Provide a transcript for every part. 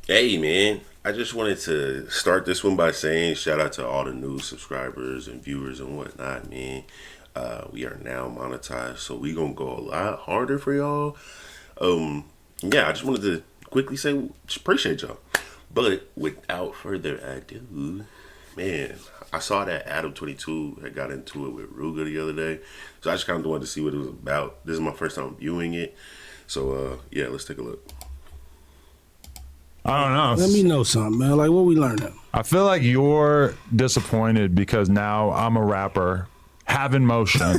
Hey man, I just wanted to start this one by saying shout out to all the new subscribers and viewers and whatnot, man. We are now monetized, so we gonna go a lot harder for y'all. Yeah, I just wanted to quickly say appreciate y'all. But without further ado, man, I saw that Adam22 had got into it with Rooga the other day, so I just kind of wanted to see what it was about. This is my first time viewing it, so yeah, let's take a look. I don't know. Let me know something, man. Like, what we learning? I feel like you're disappointed because now I'm a rapper, having motion,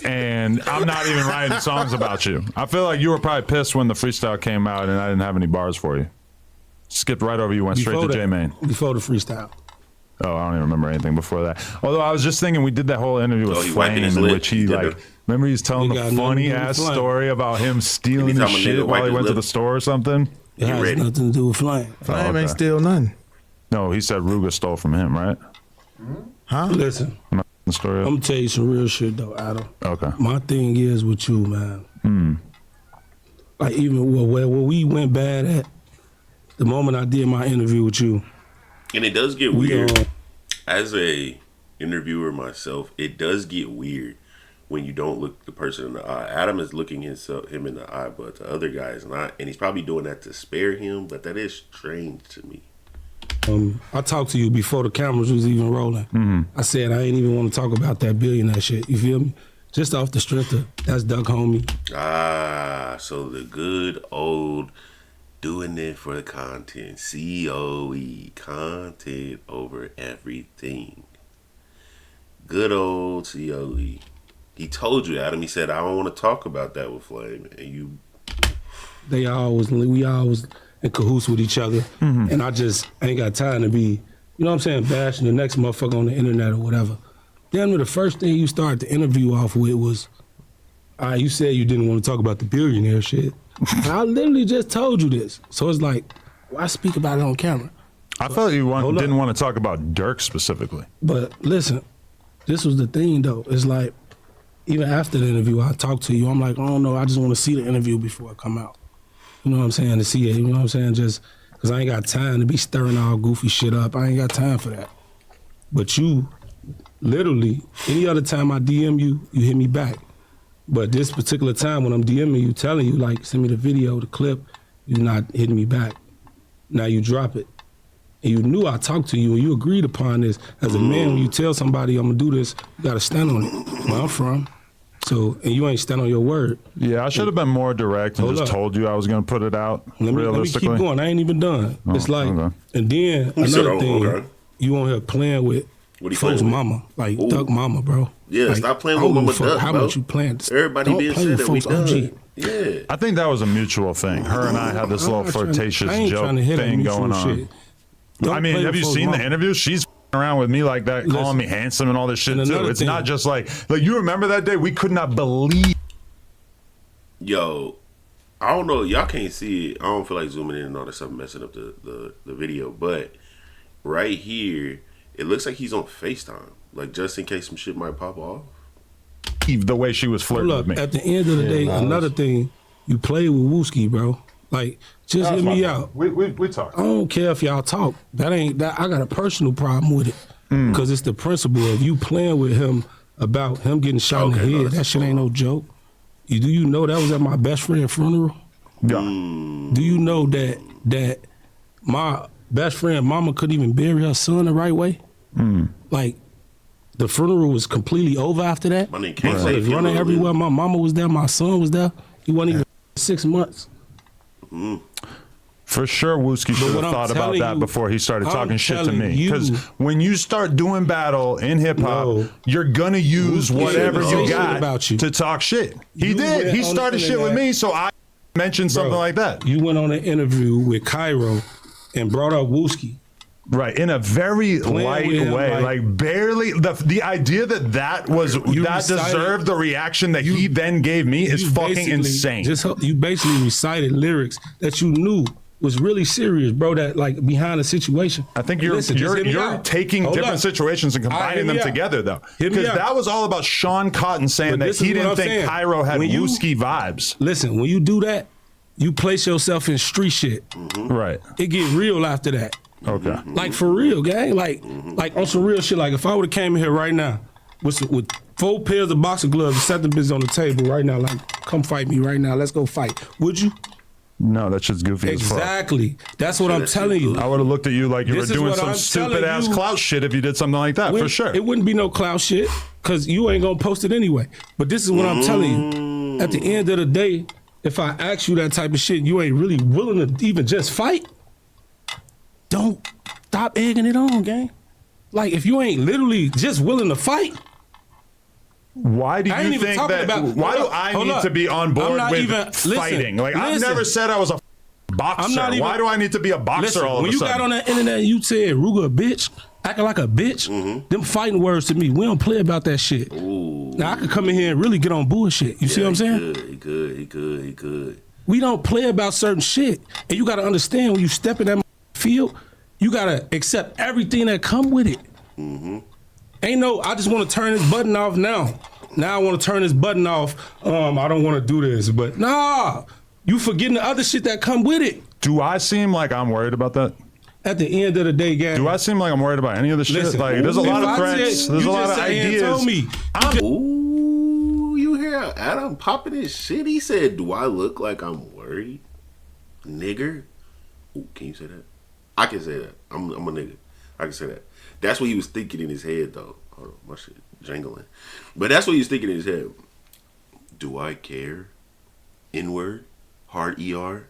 and I'm not even writing songs about you. I feel like you were probably pissed when the freestyle came out and I didn't have any bars for you. Skipped right over you, went straight to J-Main. Before the freestyle. Oh, I don't even remember anything before that. Although I was just thinking we did that whole interview with Flame in which he like, remember he's telling the funny ass story about him stealing his shit while he went to the store or something? It has nothing to do with Flame. Flame ain't steal nothing. No, he said Rooga stole from him, right? Huh? Listen, Am I the story I'm up? gonna tell you some real shit though, Adam. Okay. My thing is with you, man. Like even where we went bad at, the moment I did my interview with you. And it does get weird. As a interviewer myself, it does get weird when you don't look the person in the eye. Adam is looking him in the eye, but the other guy is not. And he's probably doing that to spare him, but that is strange to me. I talked to you before the cameras was even rolling. I said I ain't even want to talk about that billionaire shit. You feel me? Just off the strength of that's Duck Homie. Ah, so the good old doing it for the content. COE, content over everything. Good old COE. He told you, Adam. He said, I don't want to talk about that with Flame. And you... We always in cahoots with each other. And I just ain't got time to be, you know what I'm saying, bashing the next motherfucker on the internet or whatever. Then the first thing you started the interview off with was, you said you didn't want to talk about the billionaire shit. I literally just told you this. So it's like, why speak about it on camera? I felt you didn't want to talk about Dirk specifically. But listen, this was the thing though. It's like, even after the interview, I talked to you. I'm like, I don't know. I just want to see the interview before it come out. You know what I'm saying? To see it. You know what I'm saying? Just because I ain't got time to be stirring all goofy shit up. I ain't got time for that. But you, literally, any other time I DM you, you hit me back. But this particular time when I'm DMing you, telling you, like, send me the video, the clip, you're not hitting me back. Now you drop it. And you knew I talked to you and you agreed upon this. As a man, when you tell somebody I'm gonna do this, you gotta stand on it. Where I'm from. So, and you ain't stand on your word. Yeah, I should have been more direct and just told you I was going to put it out realistically. Let me keep going. I ain't even done. It's like, and then another thing, you on here playing with folks' mama, like Duck Mama, bro. Yeah, like, stop playing with Mama Duck, how bro. much you playing? Everybody being said that we done. Yeah. I think that was a mutual thing. Her and I had this little flirtatious joke thing going on. I mean, have you seen the interview? She's around with me like that, calling me handsome and all this shit too. It's not just like you remember that day? We could not believe. Yo, I don't know. Y'all can't see it. I don't feel like zooming in and all that stuff messing up the video. But right here, it looks like he's on FaceTime. Like just in case some shit might pop off. The way she was flirting with me. At the end of the day, another thing, you played with Wooski, bro. Like, just hit me out. We talk. I don't care if y'all talk. That ain't that. I got a personal problem with it because it's the principle of you playing with him about him getting shot in the head. That shit ain't no joke. Do you know that was at my best friend's funeral? Yeah. Do you know that my best friend mama couldn't even bury her son the right way? Like, the funeral was completely over after that. My name I was running everywhere. My mama was there. My son was there. He wasn't even 6 months. For sure, Wooski should have thought about that before he started talking shit to me. Because when you start doing battle in hip hop, you're gonna use whatever you got to talk shit. He did. He started shit with me, so I mentioned something like that. You went on an interview with Cairo and brought up Wooski. Right, in a very light way, like barely. The idea that was that deserved the reaction that he then gave me is fucking insane. You basically recited lyrics that you knew was really serious, bro. That like behind the situation. I think you're taking different situations and combining them together, though, because that was all about Sean Cotton saying that he didn't think Cairo had Wooski vibes. Listen, when you do that, you place yourself in street shit. Right. It get real after that. Okay. Like for real, gang. Like on some real shit. Like if I would have came in here right now with 4 pairs of boxing gloves and set the bitch on the table right now, like come fight me right now. Let's go fight. Would you? No, that's just goofy as fuck. Exactly. That's what I'm telling you. I would have looked at you like you This were is doing what some I'm stupid ass telling you. clout shit if you did something like that, for sure. It wouldn't be no clout shit because you ain't gonna post it anyway. But this is what I'm telling you. At the end of the day, if I ask you that type of shit, you ain't really willing to even just fight. Don't stop egging it on, gang. Like if you ain't literally just willing to fight. Why do I ain't you even think talking that? about- Why do hold up, I hold need up. to be on I'm board not with even- fighting? Like I've listen. never said I was a boxer. I'm not even- Why do I need to be a boxer Listen, all of when a you sudden? got on that internet and you said Rooga a bitch, acting like a bitch, them fighting words to me. We don't play about that shit. Ooh. Now I could come in here and really get on bullshit. You see what I'm saying? He could. We don't play about certain shit. And you gotta understand when you step in that field, you gotta accept everything that come with it. Ain't no, I just wanna turn this button off now. Now I wanna turn this button off. I don't wanna do this, but nah, you forgetting the other shit that come with it. Do I seem like I'm worried about that? At the end of the day, gang. Do I seem like I'm worried about any of the shit? Listen, Like there's a lot if of I threats. said- There's you a lot just of sat here and ideas. told me. Ooh, you hear Adam popping his shit? He said, "Do I look like I'm worried, nigger?" Ooh, can you say that? I can say that. I'm a nigga. I can say that. That's what he was thinking in his head, though. Hold on, my shit jangling. But that's what he was thinking in his head. Do I care? N-word, hard ER.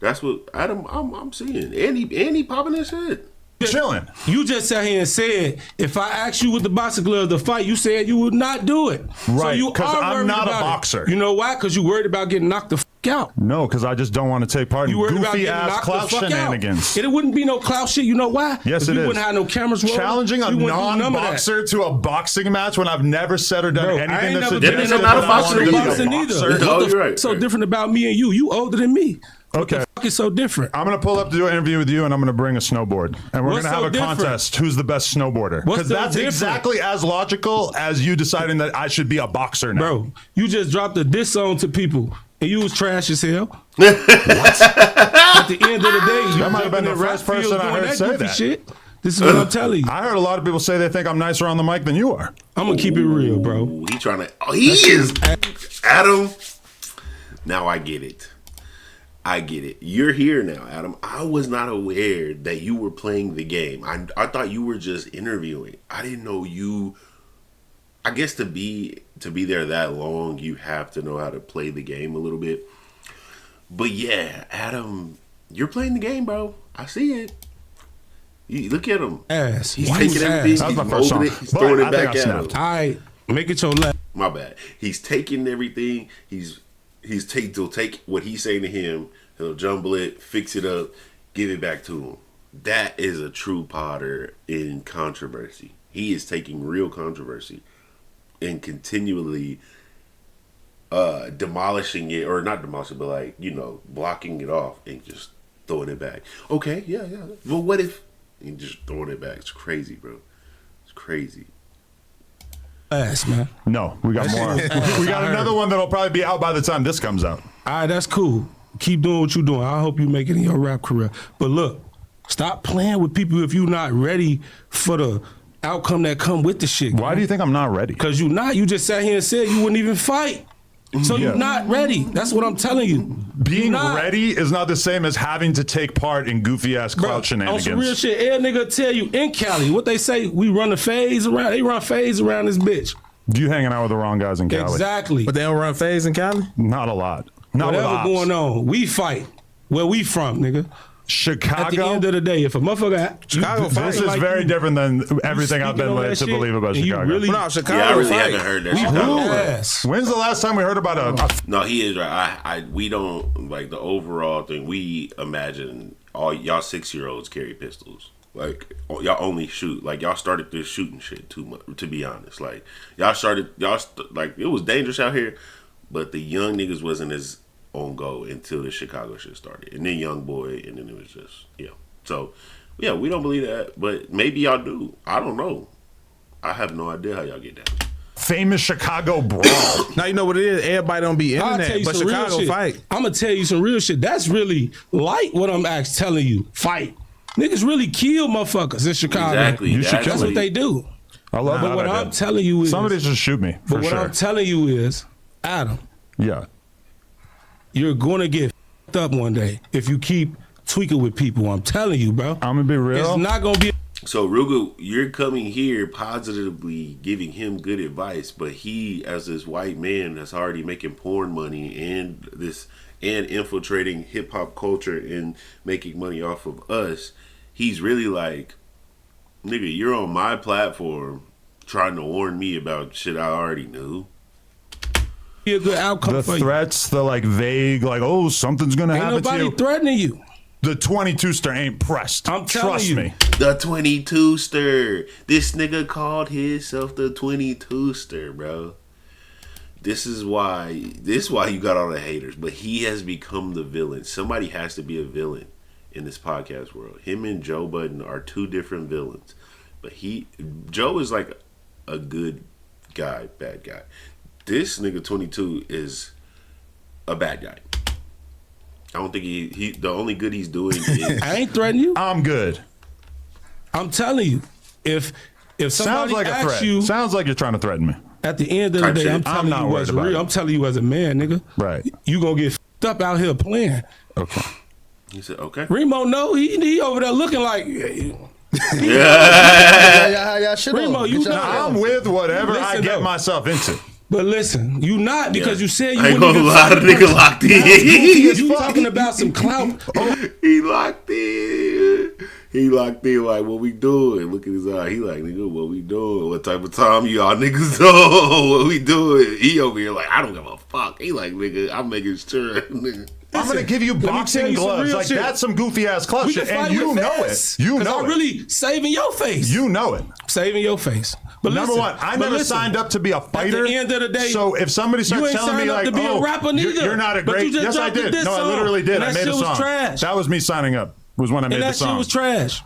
That's what Adam. I'm seeing, and he popping his shit. Chilling. You just sat here and said, if I asked you with the boxing gloves to fight, you said you would not do it. So Right, you 'cause are I'm worried not a about it. boxer. You know why? Because you worried about getting knocked the fuck out. No, because I just don't want to take part in You worried about goofy getting ass knocked clout the fuck shenanigans. out. It wouldn't be no clout shit. You know why? Yes, If it we is. wouldn't have no cameras rolling. Challenging a we wouldn't do none of that. non-boxer to a boxing match when I've never said or done Bro, I anything ain't that's never been in suggestive no not a that I boxer wanted to be a boxing boxer. either. Oh, What the you're f- right, so right. different about me and you? You older than me. What Okay. the fuck is so different? I'm going to pull up to do an interview with you and I'm going to bring a snowboard. And we're going What's to have so a different? contest. Who's the best snowboarder? What's Because so that's different? exactly as logical as you deciding that I should be a boxer now. Bro, you just dropped a diss song to people and you was trash as hell. At the end of the day, you That might have been jumping the in rap first person fields I doing heard say goofy that. shit. This is what I'm telling you. I heard a lot of people say they think I'm nicer on the mic than you are. I'm gonna keep it real, bro. Ooh, he trying to. Oh, he is Adam. Now I get it. I get it. You're here now, Adam. I was not aware that you were playing the game. I thought you were just interviewing. I didn't know you. I guess to be there that long, you have to know how to play the game a little bit. But yeah, Adam, you're playing the game, bro. I see it. You, look at him. Ass. He's Why taking you everything. ass? That was He's my first molding song. it. He's But throwing I it think back I at snapped. him. All right, make it your left. My bad. He's taking everything. He'll take what he's saying to him. He'll jumble it, fix it up, give it back to him. That is a true Potter in controversy. He is taking real controversy and continually demolishing it, or not demolishing, but like, blocking it off and just throwing it back. Okay, yeah. Well, what if? And just throwing it back. It's crazy, bro. It's crazy. Ass, man. No, we got more. We got another one that'll probably be out by the time this comes out. All right, that's cool. Keep doing what you're doing. I hope you make it in your rap career. But look, stop playing with people if you're not ready for the outcome that come with the shit. Why do you think I'm not ready? Because you not. You just sat here and said you wouldn't even fight. So Yeah. you're not ready. That's what I'm telling you. Being You not. ready is not the same as having to take part in goofy ass Bro, clout on shenanigans. some real shit, every nigga tell you in Cali, what they say, we run a phase around. They run phase around this bitch. You hanging out with the wrong guys in Cali. Exactly. But they don't run phase in Cali? Not a lot. Not with Whatever ops. going on, we fight. Where we from, nigga? Chicago. At the end of the day, if a motherfucker, Chicago fight This is like very you- different than everything I've speaking been on led that to shit, believe about and you Chicago. really- No, Chicago Yeah, I really fight. haven't heard that. we Chicago. ass. When's the last time we heard about a No, he is right. We don't like the overall thing. We imagine all y'all 6-year-olds carry pistols. Like y'all only shoot. Like y'all started this shooting shit too much. To be honest, like like it was dangerous out here, but the young niggas wasn't as on go until the Chicago shit started, and then Young Boy, and then it was just So yeah, we don't believe that, but maybe y'all do. I don't know. I have no idea how y'all get down. famous Chicago brawl. Now you know what it is. Everybody don't be I'll tell internet, you but some real Chicago shit. fight. I'm gonna tell you some real shit. That's really light what I'm actually telling you. Fight. Niggas really kill motherfuckers in Chicago. Exactly. You should That's what they do. I love But that what idea. I'm telling you is Somebody just shoot me. For But what sure. I'm telling you is, Adam, Yeah. you're gonna get f***ed up one day if you keep tweaking with people. I'm telling you, bro. I'm gonna be real. It's not gonna be. So Rooga, you're coming here positively giving him good advice, but he, as this white man that's already making porn money and infiltrating hip hop culture and making money off of us, he's really like, nigga, you're on my platform trying to warn me about shit I already knew. Be a good outcome The for threats, the like vague, like, oh, something's gonna you. Ain't happen to nobody you. threatening you. The 22ster ain't pressed. I'm telling Trust you. me. The 22ster. This nigga called himself the 22ster, bro. This is why you got all the haters, but he has become the villain. Somebody has to be a villain in this podcast world. Him and Joe Budden are two different villains. But Joe is like a good guy, bad guy. This nigga 22 is a bad guy. I don't think he the only good he's doing is I ain't threatening you. I'm good. I'm telling you, if Sounds somebody like a asks threat. you Sounds like you're trying to threaten me. at the end of the Type day, shit. I'm telling not you worried what's about real. it. I'm telling you as a man, nigga. Right. You gonna get f***ed up out here playing. Okay. he said, okay. Remo, no, he over there looking like. Yeah, shit Remo, on. you Get your- know- I'm with whatever I Listen, get though. myself into. But listen, you not because you said you I ain't wouldn't gonna even lie, the fight. nigga locked in. You talking about some clout? He locked in. He locked in like, what we doing? Look at his eye. He like, nigga, what we doing? What type of time y'all niggas doing? What we doing? He over here like, I don't give a fuck. He like, nigga, I'm making sure. Nigga. I'm gonna give you let me tell boxing you some gloves. real Like shit. that's some goofy ass club We shit, can fight and you with know fists, it. You 'cause know I'm it. really saving your face. You know it. saving your face. But Number listen, one, I but never listen, signed up to be a fighter. At the end of the day, so if somebody you starts ain't telling me signed up like, to be a "Oh, rapper neither, you're not a but great," you just yes, I dropped a did. diss No, I song, literally did. and I that made shit a was song. trash. That was me signing up. Was when I made And the that shit song. was trash.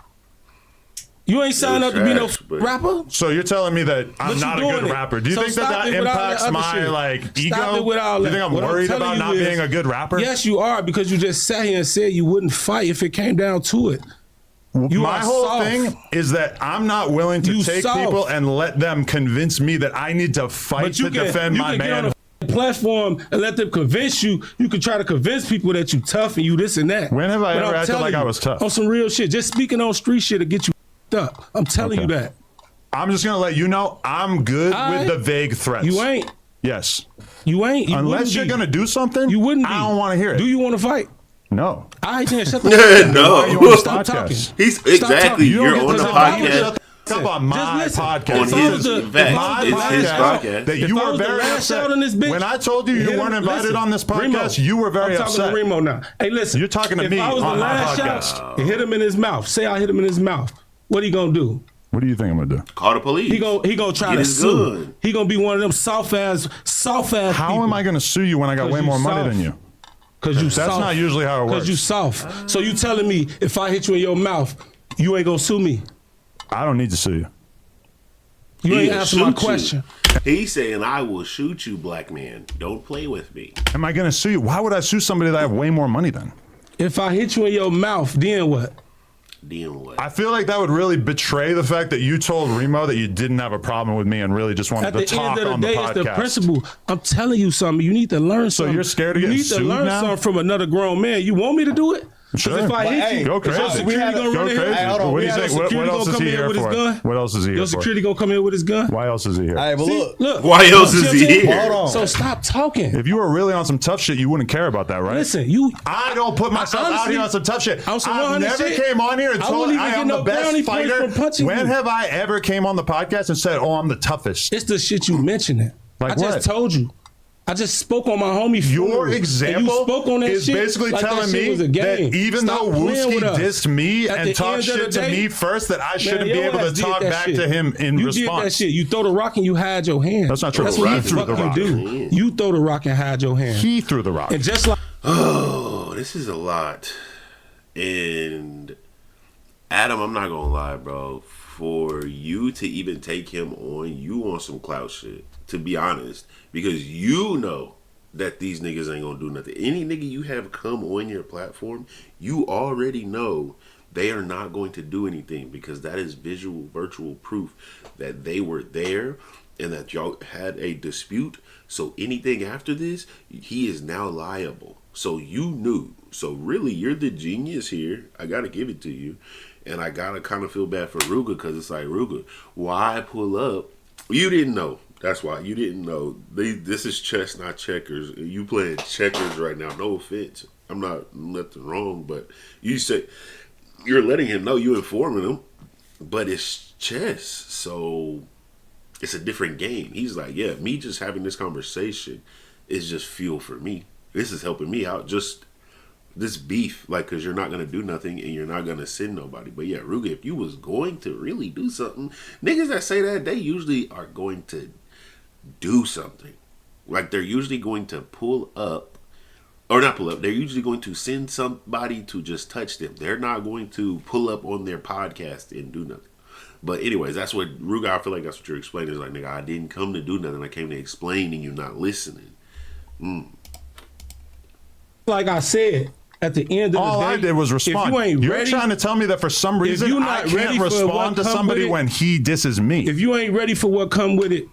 You ain't signed up to be no trash, but- rapper. So you're telling me that I'm But you not a doing good it. rapper? Do you So think that stop that it with all that impacts other my shit. like ego? Stop it with all Do you think that. I'm What I'm worried telling about you not is- being a good rapper? Yes, you are, because you just sat here and said you wouldn't fight if it came down to it. You My are whole soft. thing is that I'm not willing to You take soft. people and let them convince me that I need to fight But you to defend you my can get on man. a platform and let them convince you. You can try to convince people that you tough and you this and that. When have I But ever I'm acted telling like I you, was tough? On some real shit. Just speaking on street shit to get you up. I'm telling you Okay. that. I'm just gonna let you know I'm good Alright. with the vague threats. You ain't. Yes. You ain't. You Unless wouldn't you're be. gonna do something, You wouldn't be. I don't want to hear it. Do you want to fight? No. I ain't shut the fuck up. No. Why are you on this Stop podcast? talking. He's Stop exactly. talking. You You're don't on get the to shut podcast. up on my listen. podcast. On If I was his, the- in if fact, I was the it's his last podcast. That If you I were was the very last upset. out in this bitch, When I told you you hit weren't him- invited listen, on this podcast, Remo, you were very I'm upset. talking to Remo now. Hey, listen. You're talking to if me I was on the my last podcast. shot, and hit him in his mouth. Say I hit him in his mouth. What he gonna do? What do you think I'm gonna do? Call the police. He gonna try Get to his sue. gun. He gonna be one of them soft ass How people. am I gonna sue you when I got 'Cause way you more money soft. than you? Because you That's soft. not usually how it works. Because you soft. So you telling me if I hit you in your mouth, you ain't gonna sue me? I don't need to sue you. You ain't He'll answering my shoot you. question. He's saying, I will shoot you, black man. Don't play with me. Am I gonna sue you? Why would I sue somebody that I have way more money than? If I hit you in your mouth, then what? Then what? I feel like that would really betray the fact that you told Remo that you didn't have a problem with me and really just wanted At to the talk end of on the the day, it's the podcast. principle. I'm telling you something. You need to learn something. you're scared of You getting need to sued learn now? something from another grown man. You want me to do it? Because Sure. if I But, hit hey, you, Go is your crazy. security gonna Go run in crazy. here? Hey, hold on, What we do you had a think? What security else gonna is come he in here with his for? gun? What else is he here Your for? security gonna come in with his gun? Why else is he here? All right, but look. Look. Why else is he Hold here? Hold on. So stop talking. If you were really on some tough shit, you wouldn't care about that, right? Listen, you. I don't put myself out Honestly, here on some tough shit. on some I've 100 never shit, came on here and I told wouldn't I even am get the no best brownie points fighter. from punching When you. have I ever came on the podcast and said, "Oh, I'm the toughest"? It's the shit you mentioning. Like I just what? told you. I just spoke on my homie. Your funeral, and example you spoke on that is shit basically like that telling shit me was a that game. even Stop though playing Wooski with us. dissed me At and the talked end of shit the to day, me first, that I shouldn't Man, be your able to ass did talk that back shit. to him in you response. did that shit. You throw the rock and you hide your hand. That's not true. That's He what you threw the fucking rock. do. You throw the rock and hide your hand. He threw the rock. And just like Oh, this is a lot. And Adam, I'm not gonna lie, bro. For you to even take him on, you want some clout shit. To be honest, because you know that these niggas ain't gonna do nothing. Any nigga you have come on your platform, you already know they are not going to do anything because that is virtual proof that they were there and that y'all had a dispute. So anything after this, he is now liable. So you knew. So really, you're the genius here. I gotta give it to you. And I gotta kind of feel bad for Rooga because it's like, Rooga, why pull up? You didn't know. That's why you didn't know. This is chess, not checkers. You playing checkers right now. No offense. I'm not nothing wrong, but you said you're letting him know, you informing him, but it's chess, so it's a different game. He's like, yeah, me just having this conversation is just fuel for me. This is helping me out. Just this beef, like, because you're not going to do nothing and you're not going to send nobody. But yeah, Rooga, if you was going to really do something, niggas that say that, they usually are going to do something. Like, they're usually going to pull up, or not pull up, they're usually going to send somebody to just touch them. They're not going to pull up on their podcast and do nothing. But anyways, that's what, Rooga, I feel like that's what you're explaining. Is like, nigga, I didn't come to do nothing. I came to explain and you're not listening. Like I said, at the end of the day, all I did was respond. You're trying to tell me that for some reason I can't respond to somebody when he disses me. If you ain't ready for what come with it,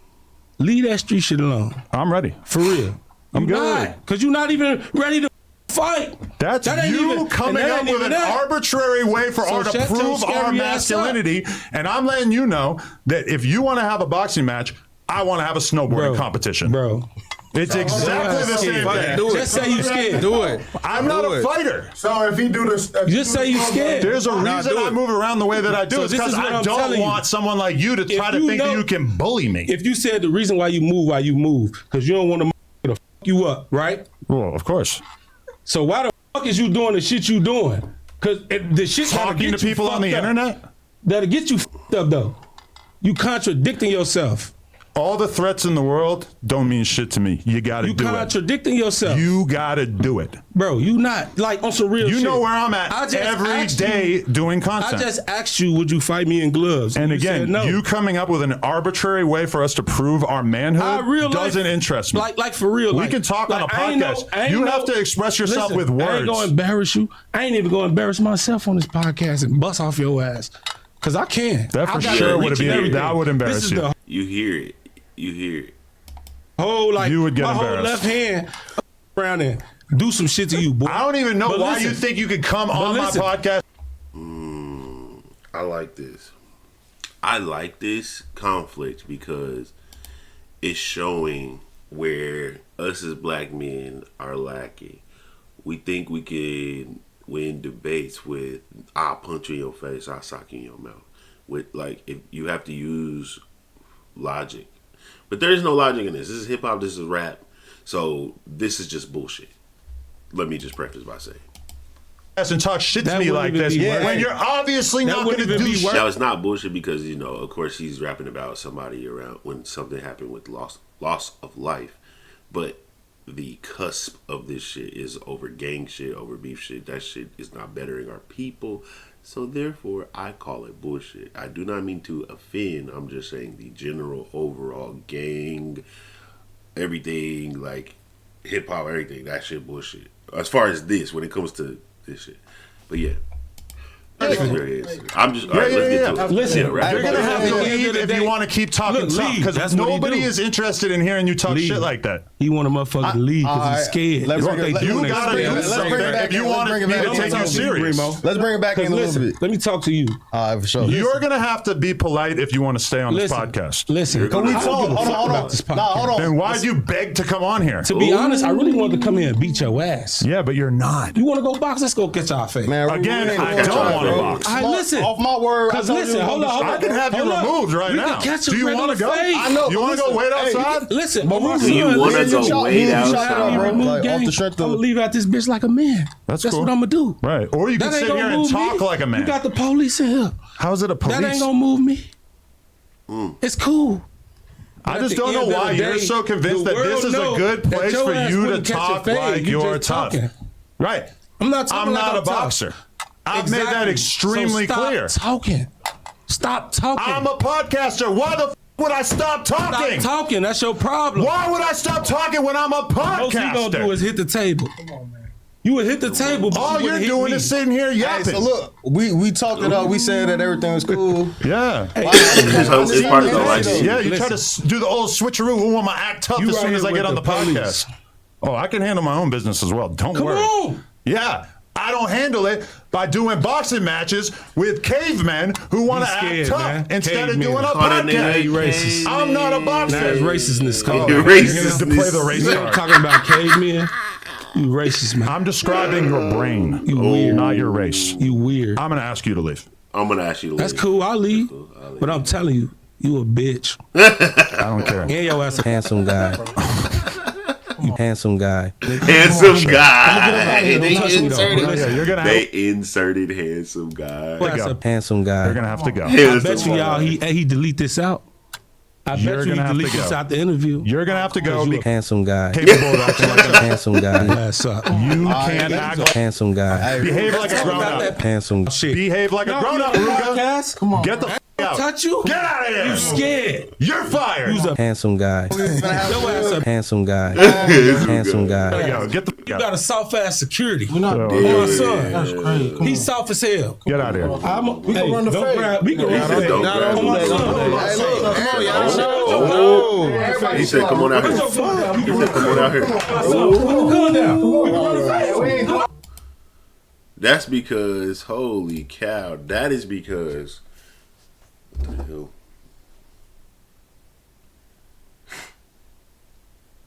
leave that street shit alone. I'm ready. For real. I'm good. Because you're not even ready to fight. That's you coming up with an arbitrary way for us to prove our masculinity. And I'm letting you know that if you want to have a boxing match, I want to have a snowboarding competition. Bro. It's exactly the same thing. Just say you scared. Do it. I'm not a fighter. So if he do this, just say you scared. There's a reason I move around the way that I do. It's because I don't want someone like you to try to think that you can bully me. If you said the reason why you move, because you don't want to fuck you up, right? Well, of course. So why the fuck is you doing the shit you doing? Because the shit talking to people on the internet that'll get you fucked up though. You contradicting yourself. All the threats in the world don't mean shit to me. You got to do it. You contradicting yourself. You got to do it. Bro, you not like on some real shit. You know where I'm at every day doing content. I just asked you, would you fight me in gloves? And again, no. You coming up with an arbitrary way for us to prove our manhood doesn't interest me. Like for real. We can talk on a podcast. You have to express yourself with words. I ain't going to embarrass you. I ain't even going to embarrass myself on this podcast and bust off your ass. Because I can. That for sure would be that would embarrass you. You hear it. You hear it. You would get my embarrassed. Whole left hand around and do some shit to you, boy. I don't even know why you think you could come on my podcast. I like this. I like this conflict because it's showing where us as black men are lacking. We think we can win debates with I'll punch you in your face, I'll sock you in your mouth. With like, if you have to use logic. But there is no logic in this. This is hip hop, this is rap. So this is just bullshit. Let me just preface by saying. And talk shit to me like this when you're obviously not going to do shit. Now it's not bullshit because, you know, of course he's rapping about somebody around when something happened with loss of life. But the cusp of this shit is over gang shit, over beef shit. That shit is not bettering our people. So therefore, I call it bullshit. I do not mean to offend. I'm just saying the general overall gang, everything, like hip-hop, everything, that shit bullshit. As far as this, when it comes to this shit. But yeah. I'm just, all right, let's get to it. Listen, you're going to have to leave if you want to keep talking tough, because nobody is interested in hearing you talk shit like that. He want a motherfucker to leave because he's scared. You got to do something if you want me to take you serious. Let's bring it back in a little bit. Let me talk to you. For sure. You're going to have to be polite if you want to stay on this podcast. Listen, hold on. Then why'd you beg to come on here? To be honest, I really wanted to come here and beat your ass. Yeah, but you're not. You want to go box? Let's go get y'all face. Again, I don't want to box. I listen. Off my word. Because listen, hold on. I can have you removed right now. Do you want to go? I know. You want to go wait outside? Listen, you want to go wait outside? I'm gonna leave out this bitch like a man. That's cool. what I'm gonna do. Right. Or you can sit here and talk like a man. You got the police in here. How is it a police? That ain't gonna move me. It's cool. I just don't know why you're so convinced that this is a good place for you to talk like you're tough. Right. I'm not a boxer. I've made that extremely clear. Stop talking. I'm a podcaster. Why the would I stop talking? Stop talking. That's your problem. Why would I stop talking when I'm a podcaster? Most you gonna do is hit the table. Come on, man. You would hit the table. But all you're doing is sitting here yapping. Hey, so look, we talked it up. We said that everything was cool. Yeah. It's part of the life. Yeah, you try to do the old switcheroo. Who want to act tough as soon as I get on the podcast? Oh, I can handle my own business as well. Don't worry. Come on. Yeah. I don't handle it by doing boxing matches with cavemen who want to act tough instead of doing a podcast. I'm not a boxer. That's racistness. You're racist. To play the race card. Talking about cavemen. You racist, man. I'm describing your brain. You weird. Not your race. You weird. I'm going to ask you to leave. I'm going to ask you to leave. That's cool. I'll leave. But I'm telling you, you a bitch. I don't care. And your ass a handsome guy. You handsome guy. Handsome guy. They inserted handsome guy. Handsome guy. You're going to have to go. I bet you y'all, he delete this out. I You're bet you he gonna have delete to this go. out the interview. You're going to have to go. Be Handsome guy. capable of acting like a Handsome guy. Ass up. You can't act like Handsome guy. behave like a grown up. Handsome. Shit. Behave like a grown up, Rooga. Come on. Get the out. Touch you? Get out of here. You scared. You're fired. You's a Handsome guy. your ass up. Handsome guy. Handsome guy. Yo, get the You got a soft ass security. We're not My son. That's crazy. He's soft as hell. Get out of here. We can run the fade. We can run the fade. Don't grab him. Hey, look, come on, y'all. Oh, he said, "Come on out here." He said, "Come on out here." Calm down. That's because, holy cow, that is because. What the hell?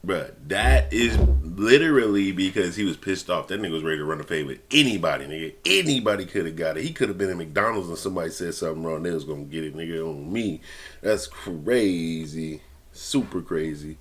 Bruh, that is literally because he was pissed off. That nigga was ready to run a fade with anybody, nigga. Anybody could have got it. He could have been at McDonald's and somebody said something wrong. They was gonna get it, nigga, on me. That's crazy. Super crazy.